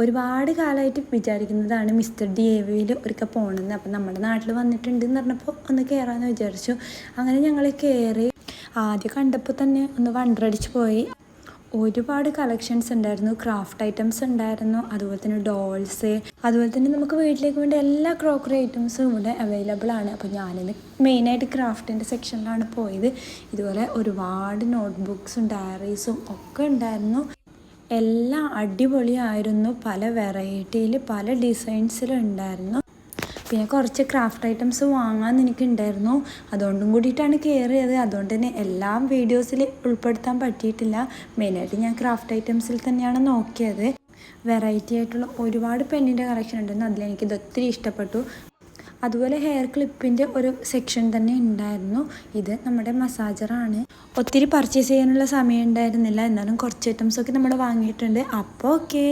ഒരുപാട് കാലമായിട്ട് വിചാരിക്കുന്നതാണ് മിസ്റ്റർ DAVയിൽ ഒരിക്കൽ പോകണമെന്ന്. അപ്പം നമ്മുടെ നാട്ടിൽ വന്നിട്ടുണ്ടെന്ന് പറഞ്ഞപ്പോൾ ഒന്ന് കയറാമെന്ന് വിചാരിച്ചു. അങ്ങനെ ഞങ്ങൾ കയറി. ആദ്യം കണ്ടപ്പോൾ തന്നെ ഒന്ന് വണ്ടറടിച്ച് പോയി. ഒരുപാട് കളക്ഷൻസ് ഉണ്ടായിരുന്നു, ക്രാഫ്റ്റ് ഐറ്റംസ് ഉണ്ടായിരുന്നു, അതുപോലെ തന്നെ ഡോൾസ്, അതുപോലെ തന്നെ നമുക്ക് വീട്ടിലേക്ക് വേണ്ട എല്ലാ ക്രോക്കറി ഐറ്റംസും ഇവിടെ അവൈലബിൾ ആണ്. അപ്പോൾ ഞാനിന്ന് മെയിനായിട്ട് ക്രാഫ്റ്റിൻ്റെ സെക്ഷനിലാണ് പോയത്. ഇതുപോലെ ഒരുപാട് നോട്ട്ബുക്സും ഡയറീസും ഒക്കെ ഉണ്ടായിരുന്നു. എല്ലാം അടിപൊളിയായിരുന്നു. പല വെറൈറ്റിയിൽ പല ഡിസൈൻസിലും ഉണ്ടായിരുന്നു. പിന്നെ കുറച്ച് ക്രാഫ്റ്റ് ഐറ്റംസ് വാങ്ങാൻ എനിക്കുണ്ടായിരുന്നു. അതുകൊണ്ടും കൂടിയിട്ടാണ് കയറിയത്. അതുകൊണ്ട് തന്നെ എല്ലാം വീഡിയോസിൽ ഉൾപ്പെടുത്താൻ പറ്റിയിട്ടില്ല. മെയിനായിട്ട് ഞാൻ ക്രാഫ്റ്റ് ഐറ്റംസിൽ തന്നെയാണ് നോക്കിയത്. വെറൈറ്റി ആയിട്ടുള്ള ഒരുപാട് പെന്നിൻ്റെ കളക്ഷൻ ഉണ്ടായിരുന്നു. അതിലെനിക്കിത് ഒത്തിരി ഇഷ്ടപ്പെട്ടു. അതുപോലെ ഹെയർ ക്ലിപ്പിൻ്റെ ഒരു സെക്ഷൻ തന്നെ ഉണ്ടായിരുന്നു. ഇത് നമ്മുടെ മസാജറാണ്. ഒത്തിരി പർച്ചേസ് ചെയ്യാനുള്ള സമയം ഉണ്ടായിരുന്നില്ല, എന്നാലും കുറച്ച് ഐറ്റംസൊക്കെ നമ്മൾ വാങ്ങിയിട്ടുണ്ട്. അപ്പോൾ ഓക്കെ.